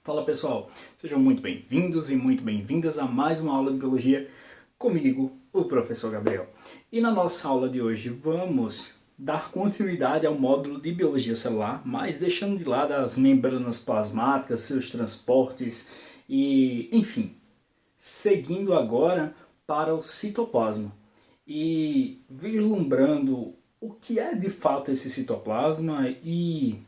Fala pessoal, sejam muito bem-vindos e muito bem-vindas a mais uma aula de Biologia comigo, o professor Gabriel. E na nossa aula de hoje vamos dar continuidade ao módulo de Biologia Celular, mas deixando de lado as membranas plasmáticas, seus transportes e, enfim, seguindo agora para o citoplasma e vislumbrando o que é de fato esse citoplasma e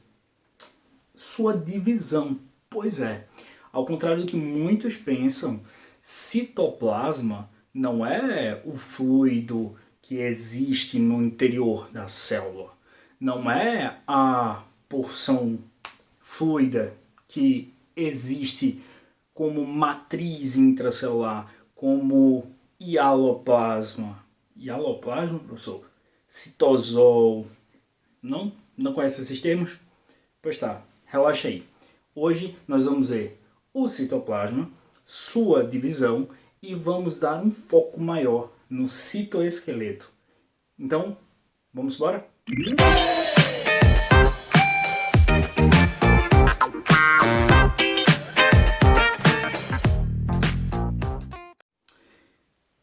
sua divisão. Pois é, ao contrário do que muitos pensam, citoplasma não é o fluido que existe no interior da célula. Não é a porção fluida que existe como matriz intracelular, como hialoplasma. Hialoplasma, professor? Citosol. Não conhece esses termos? Pois tá, relaxa aí. Hoje nós vamos ver o citoplasma, sua divisão e vamos dar um foco maior no citoesqueleto. Então, vamos embora?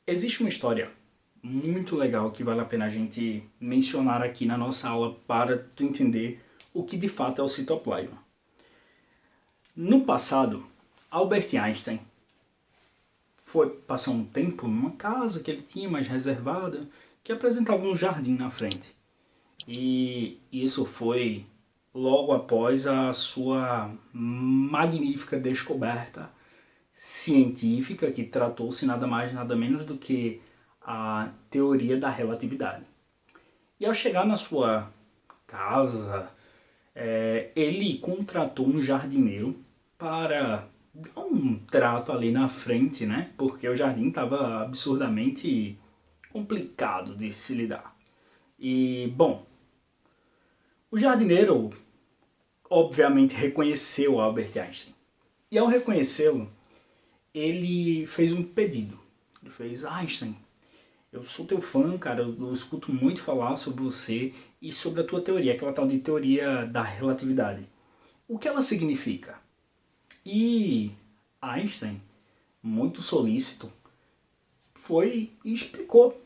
Existe uma história muito legal que vale a pena a gente mencionar aqui na nossa aula para tu entender o que de fato é o citoplasma. No passado, Albert Einstein foi passar um tempo numa casa que ele tinha mais reservada, que apresentava um jardim na frente. E isso foi logo após a sua magnífica descoberta científica, que tratou-se nada mais nada menos do que a teoria da relatividade. E ao chegar na sua casa, ele contratou um jardineiro para dar um trato ali na frente, né? Porque o jardim estava absurdamente complicado de se lidar. E, bom, o jardineiro obviamente reconheceu Albert Einstein. E ao reconhecê-lo, ele fez um pedido. Ele fez: Einstein, eu sou teu fã, cara, eu escuto muito falar sobre você e sobre a tua teoria, aquela tal de teoria da relatividade. O que ela significa? E Einstein, muito solícito, foi e explicou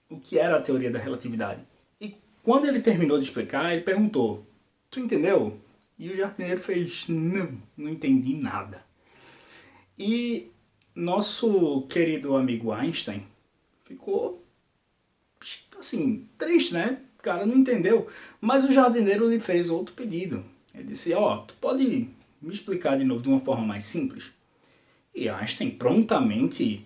o que era a teoria da relatividade. E quando ele terminou de explicar, ele perguntou: tu entendeu? E o jardineiro fez: não entendi nada. E nosso querido amigo Einstein ficou assim, triste, né? O cara não entendeu. Mas o jardineiro lhe fez outro pedido. Ele disse: ó, tu pode me explicar de novo de uma forma mais simples? E Einstein prontamente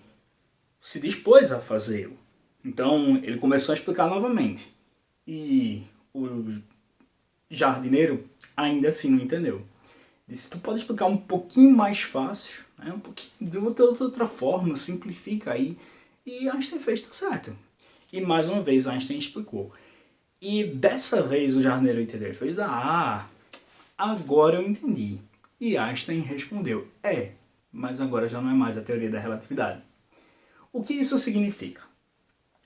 se dispôs a fazê-lo. Então ele começou a explicar novamente. E o jardineiro ainda assim não entendeu. Disse: tu pode explicar um pouquinho mais fácil, né? Um pouquinho de outra forma, simplifica aí. E Einstein fez: tá certo. E mais uma vez Einstein explicou. E dessa vez o jardineiro entendeu. Ele fez: ah, agora eu entendi. E Einstein respondeu: mas agora já não é mais a teoria da relatividade. O que isso significa?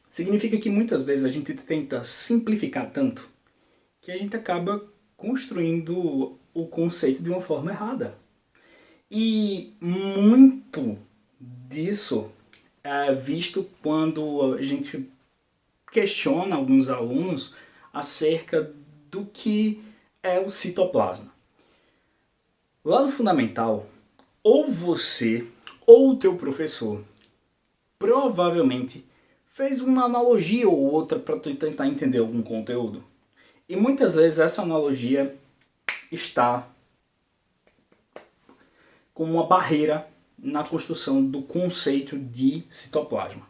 Significa que muitas vezes a gente tenta simplificar tanto que a gente acaba construindo o conceito de uma forma errada. E muito disso é visto quando a gente questiona alguns alunos acerca do que é o citoplasma. Lá no fundamental, ou você ou o teu professor provavelmente fez uma analogia ou outra para tu tentar entender algum conteúdo. E muitas vezes essa analogia está como uma barreira na construção do conceito de citoplasma.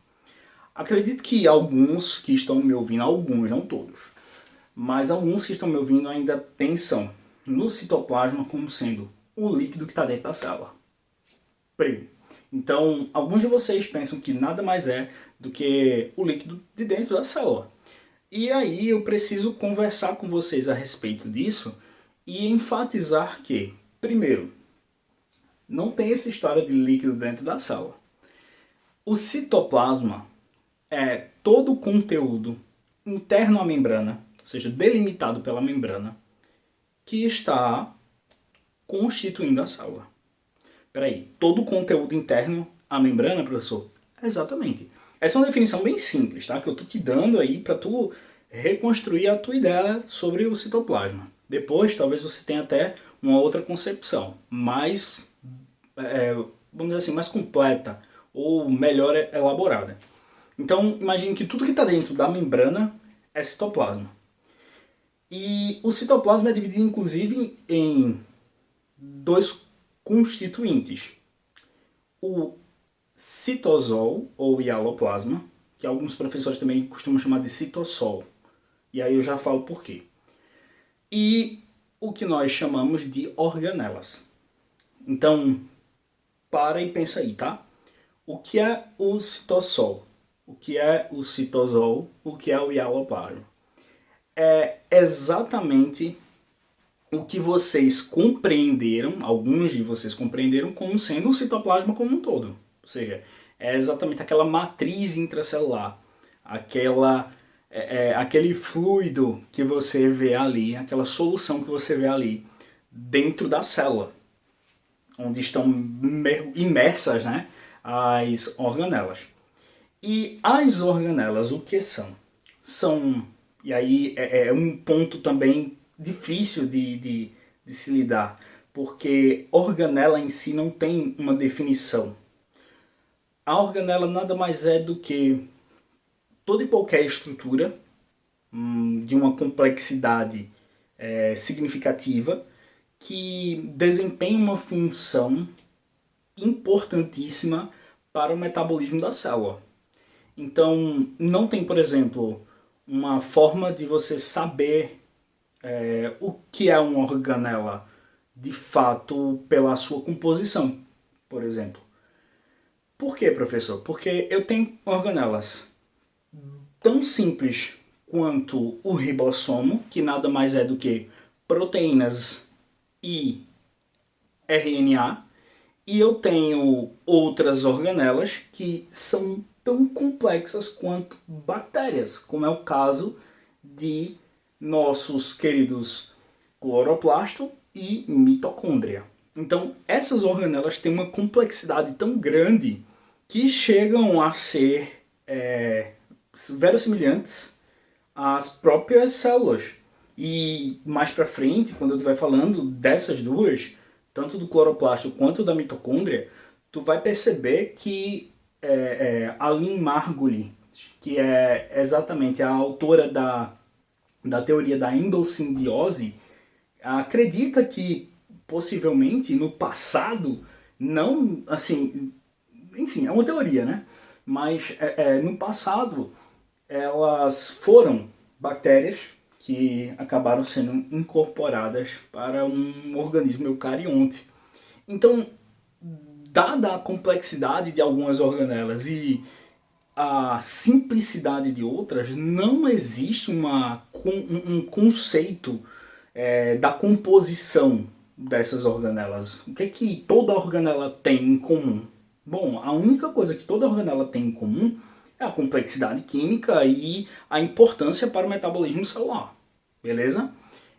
Acredito que alguns que estão me ouvindo, alguns, não todos, mas alguns que estão me ouvindo ainda pensam no citoplasma como sendo o líquido que está dentro da célula. Primo. Então, alguns de vocês pensam que nada mais é do que o líquido de dentro da célula. E aí eu preciso conversar com vocês a respeito disso e enfatizar que, primeiro, não tem essa história de líquido dentro da célula. O citoplasma é todo o conteúdo interno à membrana, ou seja, delimitado pela membrana, que está constituindo a célula. Peraí, todo o conteúdo interno à membrana, professor? Exatamente. Essa é uma definição bem simples, tá? Que eu tô te dando aí para tu reconstruir a tua ideia sobre o citoplasma. Depois, talvez você tenha até uma outra concepção, mais, vamos dizer assim, mais completa ou melhor elaborada. Então, imagine que tudo que está dentro da membrana é citoplasma. E o citoplasma é dividido, inclusive, em dois constituintes. O citosol, ou hialoplasma, que alguns professores também costumam chamar de citossol. E aí eu já falo por quê. E o que nós chamamos de organelas. Então, para e pensa aí, tá? O que é o citossol? O que é o citosol? O que é o hialoplasma? É exatamente o que vocês compreenderam, alguns de vocês compreenderam, como sendo o citoplasma como um todo. Ou seja, é exatamente aquela matriz intracelular, aquele fluido que você vê ali, aquela solução que você vê ali dentro da célula, onde estão imersas, né, as organelas. E as organelas, o que são? São, e aí é um ponto também difícil de se lidar, porque organela em si não tem uma definição. A organela nada mais é do que toda e qualquer estrutura de uma complexidade significativa que desempenha uma função importantíssima para o metabolismo da célula. Então, não tem, por exemplo, uma forma de você saber o que é uma organela de fato pela sua composição, por exemplo. Por quê, professor? Porque eu tenho organelas tão simples quanto o ribossomo, que nada mais é do que proteínas e RNA, e eu tenho outras organelas que são tão complexas quanto bactérias, como é o caso de nossos queridos cloroplasto e mitocôndria. Então, essas organelas têm uma complexidade tão grande que chegam a ser verossimilhantes às próprias células. E mais para frente, quando eu estiver falando dessas duas, tanto do cloroplasto quanto da mitocôndria, tu vai perceber que a Lynn Margulis, que é exatamente a autora da teoria da endossimbiose, acredita que possivelmente no passado, não, assim, enfim, é uma teoria, né? Mas no passado elas foram bactérias que acabaram sendo incorporadas para um organismo eucarionte. Então, dada a complexidade de algumas organelas e a simplicidade de outras, não existe um conceito da composição dessas organelas. O que é que toda organela tem em comum? Bom, a única coisa que toda organela tem em comum é a complexidade química e a importância para o metabolismo celular. Beleza?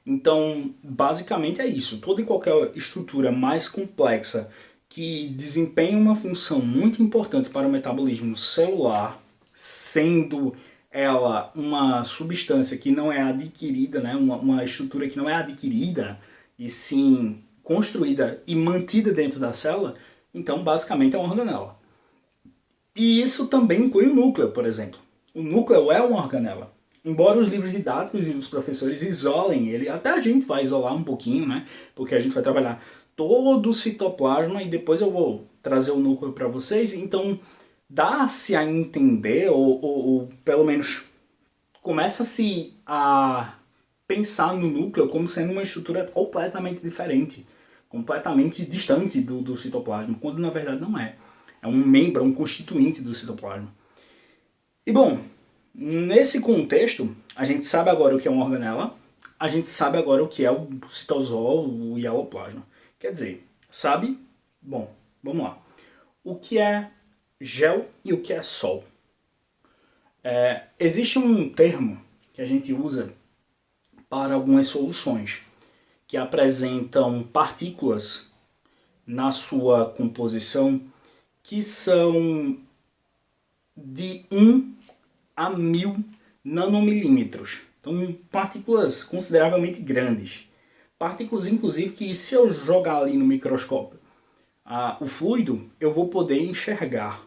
Então, basicamente é isso. Toda e qualquer estrutura mais complexa que desempenha uma função muito importante para o metabolismo celular, sendo ela uma substância que não é adquirida, né? uma estrutura que não é adquirida, e sim construída e mantida dentro da célula, então basicamente é uma organela. E isso também inclui o núcleo, por exemplo. O núcleo é uma organela. Embora os livros didáticos e os professores isolem ele, até a gente vai isolar um pouquinho, né? Porque a gente vai trabalhar todo o citoplasma e depois eu vou trazer o núcleo para vocês. Então, dá-se a entender, ou pelo menos começa-se a pensar no núcleo como sendo uma estrutura completamente diferente, completamente distante do citoplasma, quando na verdade não é. É um membro, um constituinte do citoplasma. E bom, nesse contexto, a gente sabe agora o que é uma organela, a gente sabe agora o que é o citosol, o hialoplasma. Quer dizer, sabe? Bom, vamos lá. O que é gel e o que é sol? Existe um termo que a gente usa para algumas soluções que apresentam partículas na sua composição que são de 1 a 1000 nanomilímetros. Então, partículas consideravelmente grandes. Partículas, inclusive, que se eu jogar ali no microscópio o fluido, eu vou poder enxergar.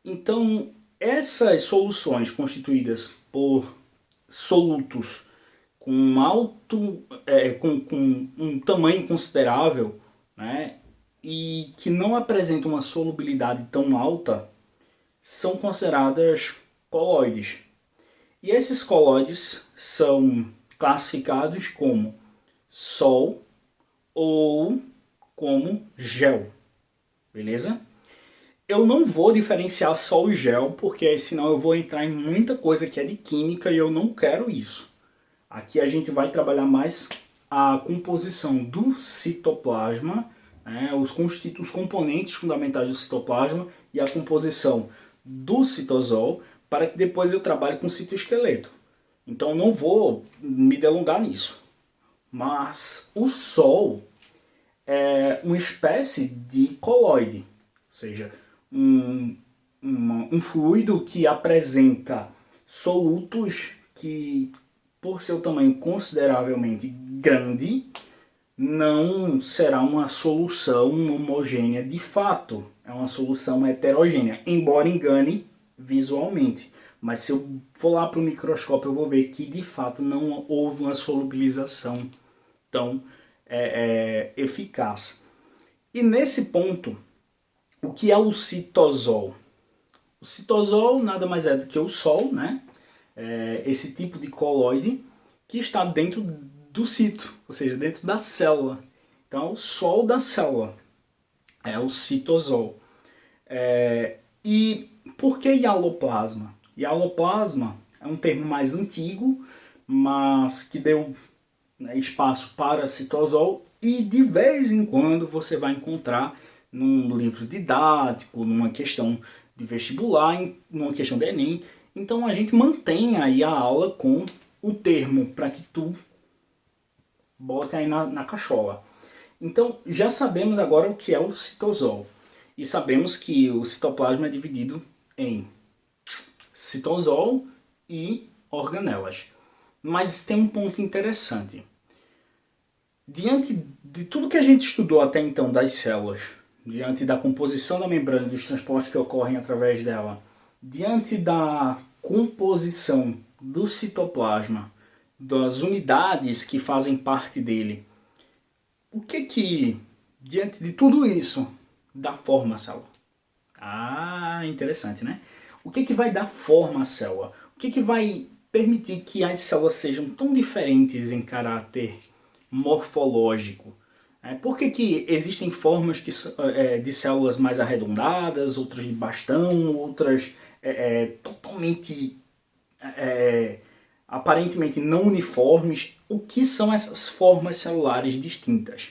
Então, essas soluções constituídas por solutos com com um tamanho considerável, né, e que não apresentam uma solubilidade tão alta, são consideradas colóides. E esses colóides são classificados como sol ou como gel, beleza? Eu não vou diferenciar sol e gel, porque senão eu vou entrar em muita coisa que é de química e eu não quero isso. Aqui a gente vai trabalhar mais a composição do citoplasma, né, os componentes fundamentais do citoplasma e a composição do citosol, para que depois eu trabalhe com o citoesqueleto. Então não vou me delongar nisso. Mas o Sol é uma espécie de colóide, ou seja, um fluido que apresenta solutos que, por seu tamanho consideravelmente grande, não será uma solução homogênea de fato. É uma solução heterogênea, embora engane visualmente. Mas se eu for lá para o microscópio, eu vou ver que de fato não houve uma solubilização tão eficaz. E nesse ponto, o que é o citosol? O citosol nada mais é do que o Sol, né? Esse tipo de colóide que está dentro do cito, ou seja, dentro da célula. Então, é o Sol da célula, é o citosol. E por que hialoplasma? Hialoplasma é um termo mais antigo, mas que deu, né, espaço para citosol, e de vez em quando você vai encontrar num livro didático, numa questão de vestibular, numa questão de Enem. Então a gente mantém aí a aula com o termo para que tu bote aí na cachola. Então já sabemos agora o que é o citosol. E sabemos que o citoplasma é dividido em citosol e organelas. Mas tem um ponto interessante. Diante de tudo que a gente estudou até então das células, diante da composição da membrana e dos transportes que ocorrem através dela, diante da composição do citoplasma, das unidades que fazem parte dele, o que, diante de tudo isso, dá forma à célula? Interessante, né? O que vai dar forma à célula? O que vai permitir que as células sejam tão diferentes em caráter morfológico? Por que existem formas de células mais arredondadas, outras de bastão, outras totalmente, aparentemente não uniformes? O que são essas formas celulares distintas?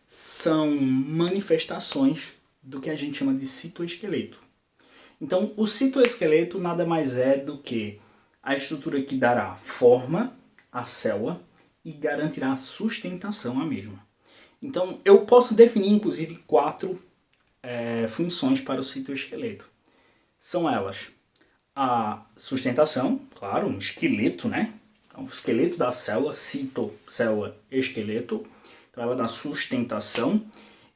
São manifestações do que a gente chama de citoesqueleto. Então, o citoesqueleto nada mais é do que a estrutura que dará forma à célula e garantirá a sustentação à mesma. Então, eu posso definir, inclusive, 4 funções para o citoesqueleto. São elas: a sustentação, claro, um esqueleto, né? Então, o esqueleto da célula, cito, célula, esqueleto. Então, ela dá sustentação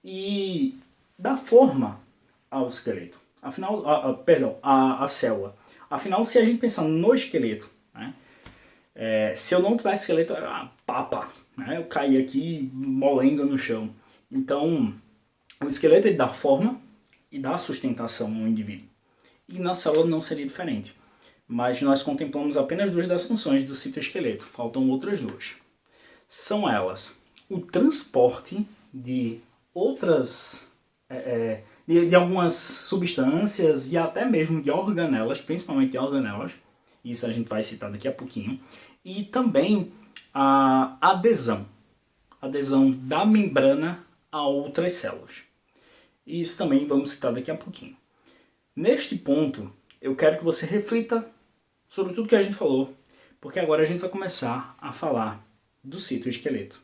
e dá forma ao esqueleto. Afinal, a célula. Afinal, se a gente pensar no esqueleto, né? Se eu não tivesse esqueleto, era papa, né? Eu caí aqui molenga no chão. Então, o esqueleto ele dá forma e dá sustentação no indivíduo. E na célula não seria diferente. Mas nós contemplamos apenas 2 das funções do citoesqueleto. Faltam outras 2. São elas o transporte de outras... de algumas substâncias e até mesmo de organelas, principalmente de organelas. Isso a gente vai citar daqui a pouquinho. E também a adesão da membrana a outras células. Isso também vamos citar daqui a pouquinho. Neste ponto, eu quero que você reflita sobre tudo que a gente falou, porque agora a gente vai começar a falar do citoesqueleto.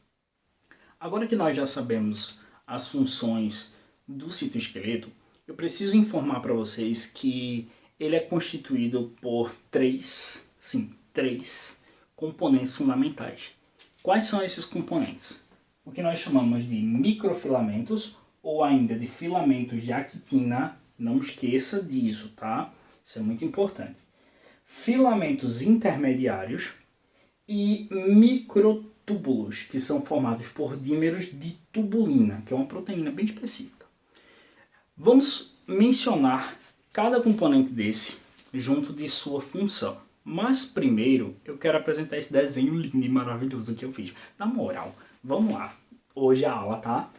Agora que nós já sabemos as funções do citoesqueleto, eu preciso informar para vocês que ele é constituído por três componentes fundamentais. Quais são esses componentes? O que nós chamamos de microfilamentos ou ainda de filamentos de actina, não esqueça disso, tá? Isso é muito importante. Filamentos intermediários e microtúbulos, que são formados por dímeros de tubulina, que é uma proteína bem específica. Vamos mencionar cada componente desse junto de sua função. Mas primeiro eu quero apresentar esse desenho lindo e maravilhoso que eu fiz. Na moral, vamos lá. Hoje a aula tá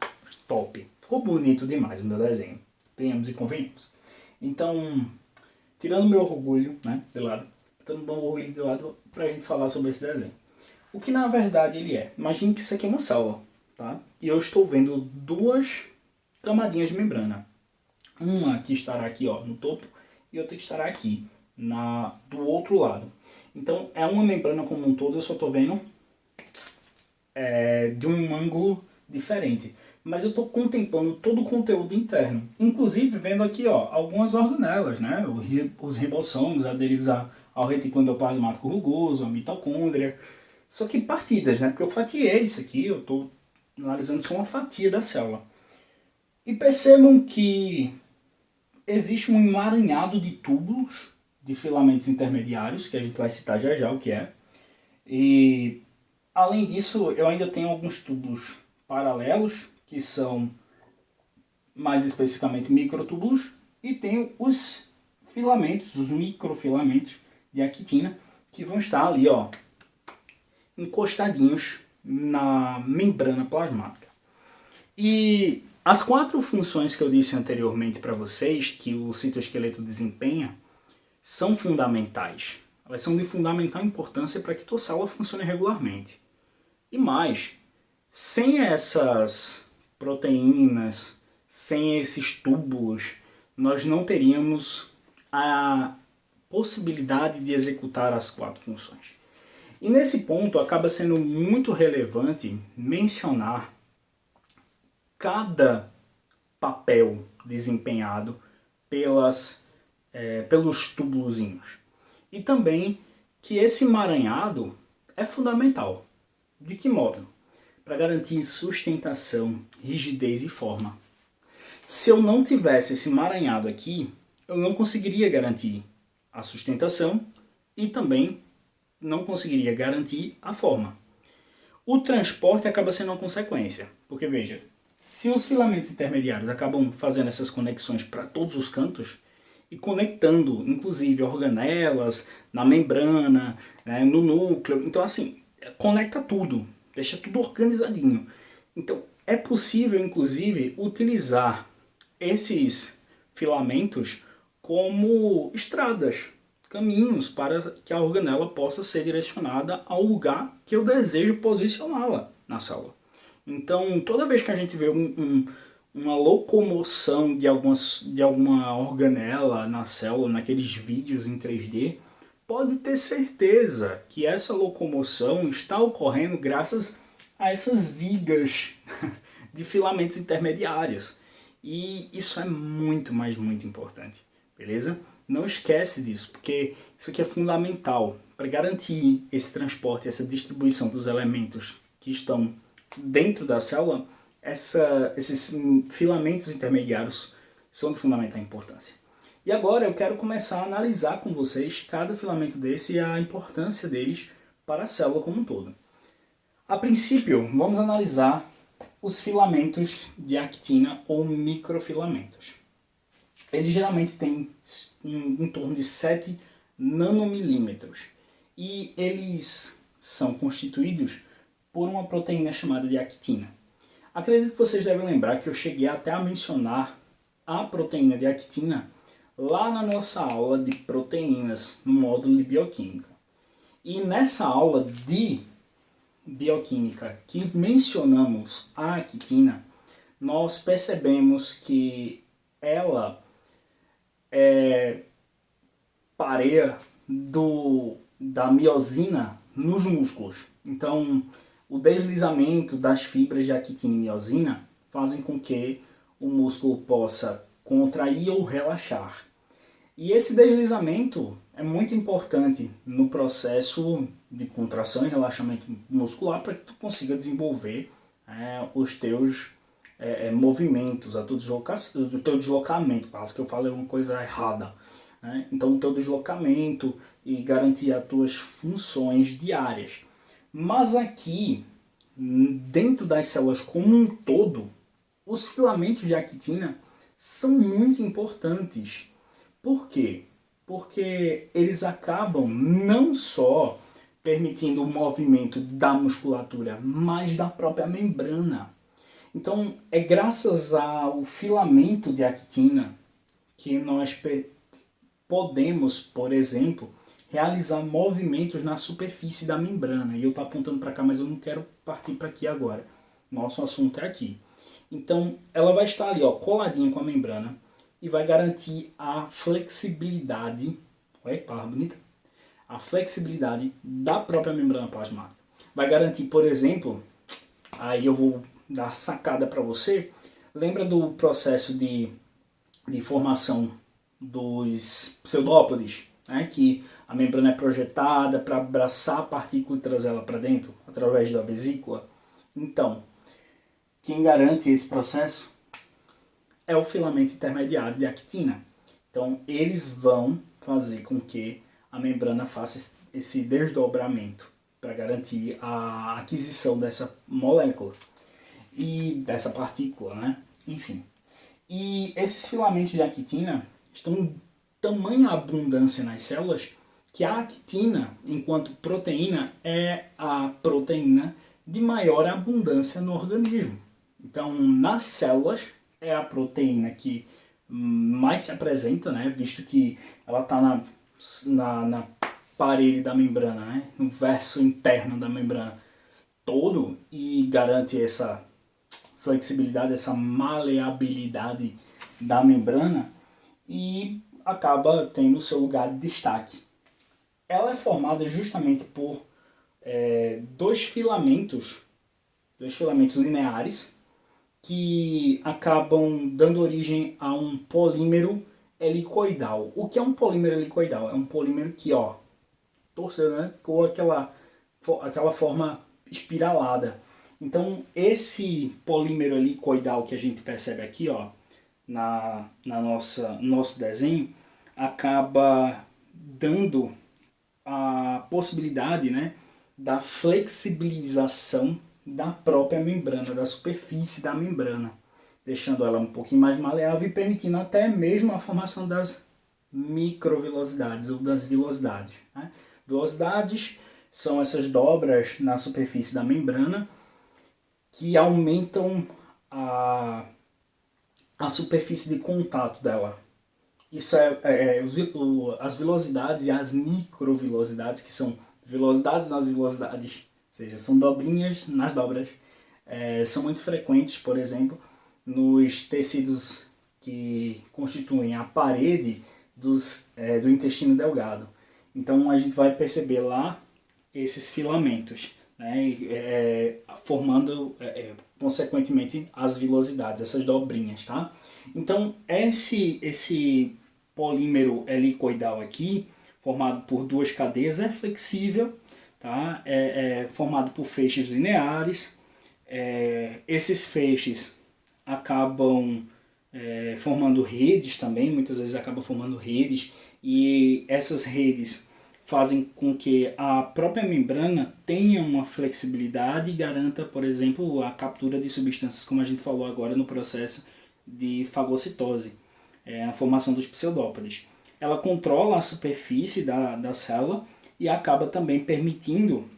top. Ficou bonito demais o meu desenho. Venhamos e convenhamos. Então, tirando meu orgulho, né, de lado, botando meu orgulho de lado pra gente falar sobre esse desenho. O que na verdade ele é? Imagine que isso aqui é uma célula, tá? E eu estou vendo duas camadinhas de membrana. Uma que estará aqui, ó, no topo e outra que estará aqui do outro lado. Então é uma membrana como um todo, eu só estou vendo de um ângulo diferente. Mas eu estou contemplando todo o conteúdo interno. Inclusive vendo aqui, ó, algumas organelas, né? Os ribossomos aderidos ao retículo endoplasmático rugoso, a mitocôndria. Só que partidas, né? Porque eu fatiei isso aqui, eu estou analisando só uma fatia da célula. E percebam que existe um emaranhado de túbulos, de filamentos intermediários, que a gente vai citar já já o que é. E além disso, eu ainda tenho alguns túbulos paralelos, que são mais especificamente microtúbulos, e tenho os filamentos, os microfilamentos de actina, que vão estar ali, ó, encostadinhos na membrana plasmática. E as quatro funções que eu disse anteriormente para vocês, que o citoesqueleto desempenha, são fundamentais. Elas são de fundamental importância para que tua célula funcione regularmente. E mais, sem essas proteínas, sem esses túbulos, nós não teríamos a possibilidade de executar as quatro funções. E nesse ponto acaba sendo muito relevante mencionar cada papel desempenhado pelos tubulozinhos. E também que esse emaranhado é fundamental. De que modo? Para garantir sustentação, rigidez e forma. Se eu não tivesse esse emaranhado aqui, eu não conseguiria garantir a sustentação e também não conseguiria garantir a forma. O transporte acaba sendo uma consequência, porque veja, se os filamentos intermediários acabam fazendo essas conexões para todos os cantos e conectando, inclusive, organelas na membrana, né, no núcleo, então assim, conecta tudo, deixa tudo organizadinho. Então é possível, inclusive, utilizar esses filamentos como estradas, caminhos para que a organela possa ser direcionada ao lugar que eu desejo posicioná-la na célula. Então, toda vez que a gente vê uma locomoção de alguma organela na célula, naqueles vídeos em 3D, pode ter certeza que essa locomoção está ocorrendo graças a essas vigas de filamentos intermediários. E isso é muito, mas muito importante, beleza? Não esquece disso, porque isso aqui é fundamental para garantir esse transporte, essa distribuição dos elementos que estão dentro da célula. Esses filamentos intermediários são de fundamental importância. E agora eu quero começar a analisar com vocês cada filamento desse e a importância deles para a célula como um todo. A princípio, vamos analisar os filamentos de actina ou microfilamentos. Eles geralmente têm em torno de 7 nanomilímetros e eles são constituídos por uma proteína chamada de actina. Acredito que vocês devem lembrar que eu cheguei até a mencionar a proteína de actina lá na nossa aula de proteínas, no módulo de bioquímica. E nessa aula de bioquímica que mencionamos a actina, nós percebemos que ela é pareia da miosina nos músculos. Então, o deslizamento das fibras de actina e miosina fazem com que o músculo possa contrair ou relaxar. E esse deslizamento é muito importante no processo de contração e relaxamento muscular para que tu consiga desenvolver os teus movimentos, o teu deslocamento. Quase que eu falei uma coisa errada. Né? Então, o teu deslocamento e garantir as tuas funções diárias. Mas aqui, dentro das células como um todo, os filamentos de actina são muito importantes. Por quê? Porque eles acabam não só permitindo o movimento da musculatura, mas da própria membrana. Então, é graças ao filamento de actina que nós podemos, por exemplo, realizar movimentos na superfície da membrana. E eu estou apontando para cá, mas eu não quero partir para aqui agora. Nosso assunto é aqui. Então, ela vai estar ali, ó, coladinha com a membrana e vai garantir a flexibilidade, olha que palavra bonita, a flexibilidade da própria membrana plasmática. Vai garantir, por exemplo, aí eu vou dar sacada para você, lembra do processo de formação dos pseudópodes, né, que a membrana é projetada para abraçar a partícula e trazer ela para dentro, através da vesícula? Então, quem garante esse processo é o filamento intermediário de actina. Então, eles vão fazer com que a membrana faça esse desdobramento para garantir a aquisição dessa molécula e dessa partícula, né? Enfim. E esses filamentos de actina estão em tamanha abundância nas células que a actina, enquanto proteína, é a proteína de maior abundância no organismo. Então, nas células, é a proteína que mais se apresenta, né? Visto que ela está na parede da membrana, né? No verso interno da membrana todo, e garante essa flexibilidade, essa maleabilidade da membrana e acaba tendo o seu lugar de destaque. Ela é formada justamente por dois filamentos lineares que acabam dando origem a um polímero helicoidal. O que é um polímero helicoidal? É um polímero que, ó, torceu, né? Ficou aquela forma espiralada. Então, esse polímero helicoidal que a gente percebe aqui, ó, no nosso desenho, acaba dando a possibilidade, né, da flexibilização da própria membrana, da superfície da membrana, deixando ela um pouquinho mais maleável e permitindo até mesmo a formação das microvilosidades ou das vilosidades. Né? Vilosidades são essas dobras na superfície da membrana que aumentam a superfície de contato dela. Isso as velocidades e as microvelocidades, que são velocidades nas velocidades, ou seja, são dobrinhas nas dobras, são muito frequentes, por exemplo, nos tecidos que constituem a parede do intestino delgado. Então a gente vai perceber lá esses filamentos, né, formando consequentemente as vilosidades, essas dobrinhas, tá? Então esse polímero helicoidal aqui, formado por duas cadeias, é flexível, tá? É formado por feixes lineares. Esses feixes acabam formando redes também, muitas vezes acabam formando redes, e essas redes fazem com que a própria membrana tenha uma flexibilidade e garanta, por exemplo, a captura de substâncias, como a gente falou agora no processo de fagocitose, a formação dos pseudópodes. Ela controla a superfície da célula e acaba também permitindo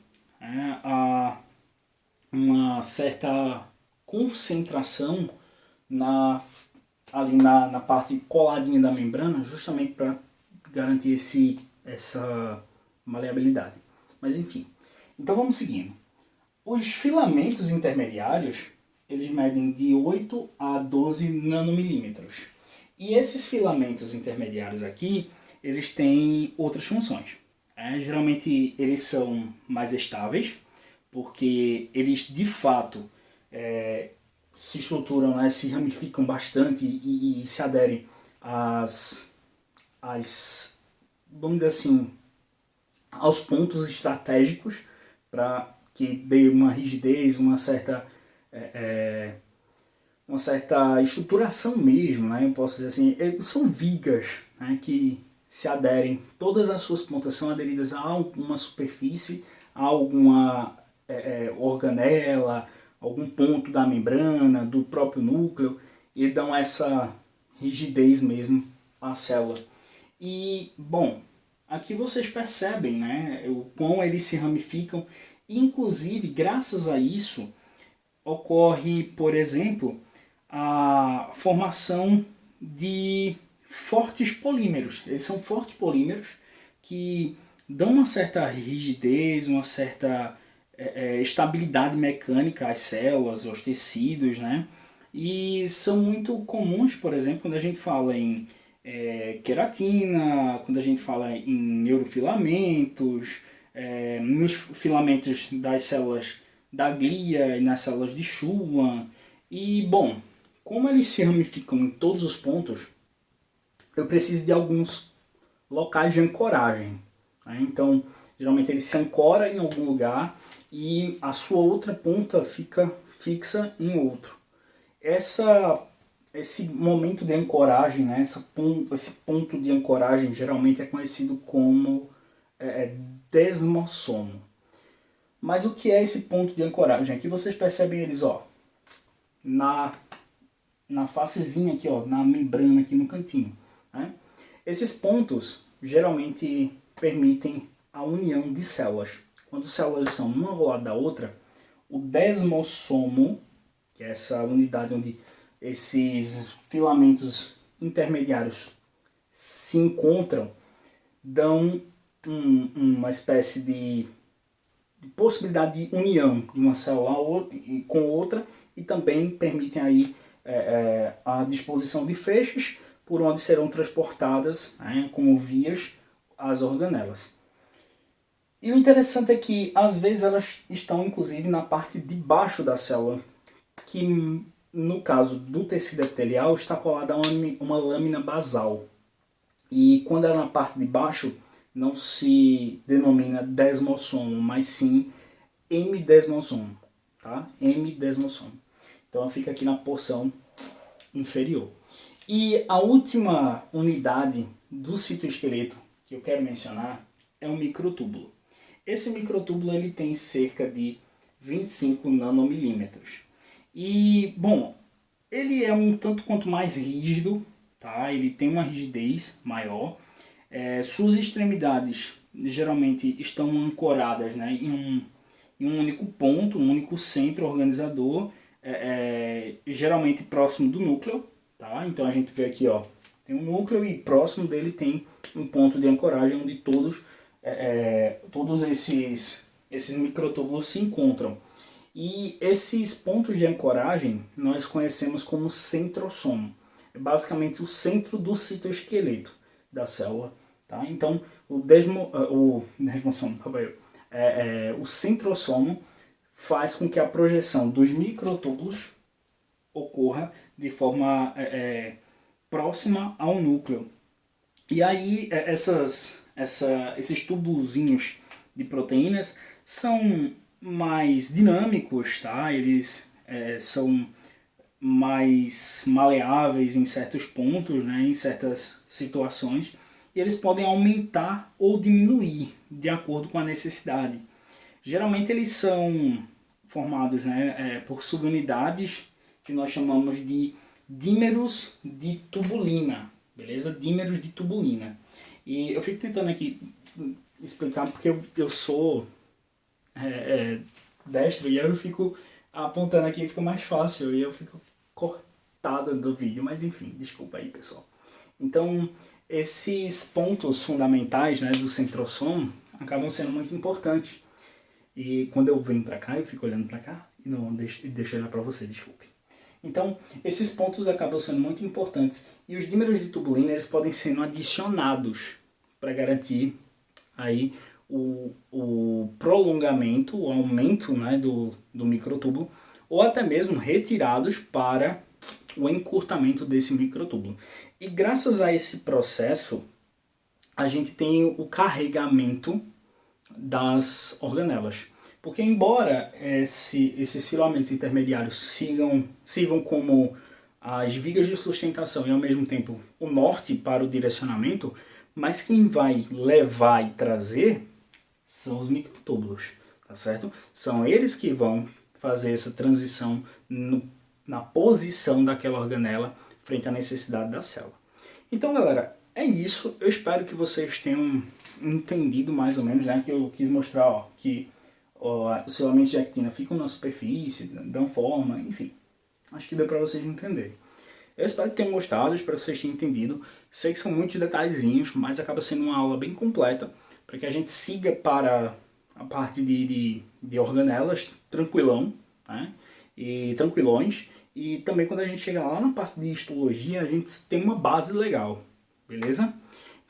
uma certa concentração ali na parte coladinha da membrana, justamente para garantir essa maleabilidade. Mas enfim, então vamos seguindo. Os filamentos intermediários, eles medem de 8 a 12 nanomilímetros. E esses filamentos intermediários aqui, eles têm outras funções. Geralmente eles são mais estáveis, porque eles de fato se estruturam, né, se ramificam bastante e se aderem às, vamos dizer assim, aos pontos estratégicos para que dê uma rigidez, uma certa estruturação mesmo, né? Eu posso dizer assim, são vigas, né, que se aderem, todas as suas pontas são aderidas a alguma superfície, a alguma organela, algum ponto da membrana, do próprio núcleo, e dão essa rigidez mesmo à célula. E, bom, aqui vocês percebem, né, o quão eles se ramificam, e, inclusive, graças a isso, ocorre, por exemplo, a formação de fortes polímeros. Eles são fortes polímeros que dão uma certa rigidez, uma certa estabilidade mecânica às células, aos tecidos, né? E são muito comuns, por exemplo, quando a gente fala em queratina, quando a gente fala em neurofilamentos, nos filamentos das células da glia e nas células de Schwann. E, bom, como eles se ramificam em todos os pontos, eu preciso de alguns locais de ancoragem. Né? Então, geralmente ele se ancora em algum lugar e a sua outra ponta fica fixa em outro. Esse momento de ancoragem, né? Esse ponto de ancoragem geralmente é conhecido como desmossomo. Mas o que é esse ponto de ancoragem? Aqui vocês percebem eles, ó, na facezinha aqui, ó, na membrana aqui no cantinho. Né? Esses pontos geralmente permitem a união de células. Quando células estão uma ao lado da outra, o desmossomo, que é essa unidade onde esses filamentos intermediários se encontram, dão uma espécie de possibilidade de união de uma célula com outra e também permitem aí a disposição de feixes por onde serão transportadas, né, como vias, as organelas. E o interessante é que às vezes elas estão inclusive na parte de baixo da célula, que no caso do tecido epitelial está colada a uma lâmina basal. E quando é na parte de baixo, não se denomina desmossomo, mas sim hemidesmossomo, tá? Hemidesmossomo. Então fica aqui na porção inferior. E a última unidade do citoesqueleto que eu quero mencionar é o microtúbulo. Esse microtúbulo ele tem cerca de 25 nanomilímetros. E, bom, ele é um tanto quanto mais rígido, tá? Ele tem uma rigidez maior. Suas extremidades geralmente estão ancoradas, né, em um único ponto, um único centro organizador, geralmente próximo do núcleo. Tá? Então a gente vê aqui, ó, tem um núcleo e próximo dele tem um ponto de ancoragem onde todos esses microtúbulos se encontram. E esses pontos de ancoragem nós conhecemos como centrosomo. É basicamente o centro do citoesqueleto da célula. Tá? Então o centrosomo faz com que a projeção dos microtúbulos ocorra de forma próxima ao núcleo. E aí esses tubulozinhos de proteínas são mais dinâmicos, tá? Eles são mais maleáveis em certos pontos, né? Em certas situações, e eles podem aumentar ou diminuir de acordo com a necessidade. Geralmente eles são formados, né, por subunidades que nós chamamos de dímeros de tubulina, beleza? Dímeros de tubulina. E eu fico tentando aqui explicar porque eu sou destro e eu fico apontando aqui, fica mais fácil e eu fico cortado do vídeo, mas enfim, desculpa aí, pessoal. Então, esses pontos fundamentais, né, do centrosomo acabam sendo muito importantes. E quando eu venho para cá, eu fico olhando para cá e não deixo olhar para você, desculpe. Então, esses pontos acabam sendo muito importantes. E os dímeros de tubulina eles podem ser adicionados para garantir aí o prolongamento, o aumento, né, do microtúbulo, ou até mesmo retirados para o encurtamento desse microtúbulo. E graças a esse processo, a gente tem o carregamento das organelas. Porque embora esses filamentos intermediários sirvam como as vigas de sustentação e ao mesmo tempo o norte para o direcionamento, mas quem vai levar e trazer são os microtúbulos, tá certo? São eles que vão fazer essa transição na posição daquela organela frente à necessidade da célula. Então, galera, é isso. Eu espero que vocês tenham entendido mais ou menos, né? Que eu quis mostrar, ó, que os filamentos de actina ficam na superfície, dão forma, enfim. Acho que deu para vocês entenderem. Eu espero que tenham gostado, espero que vocês tenham entendido. Sei que são muitos detalhezinhos, mas acaba sendo uma aula bem completa para que a gente siga para a parte de organelas tranquilão, né? E tranquilões. E também quando a gente chega lá na parte de histologia, a gente tem uma base legal, beleza?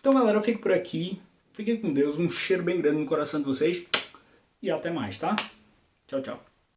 Então, galera, eu fico por aqui. Fiquem com Deus, um cheiro bem grande no coração de vocês e até mais, tá? Tchau, tchau.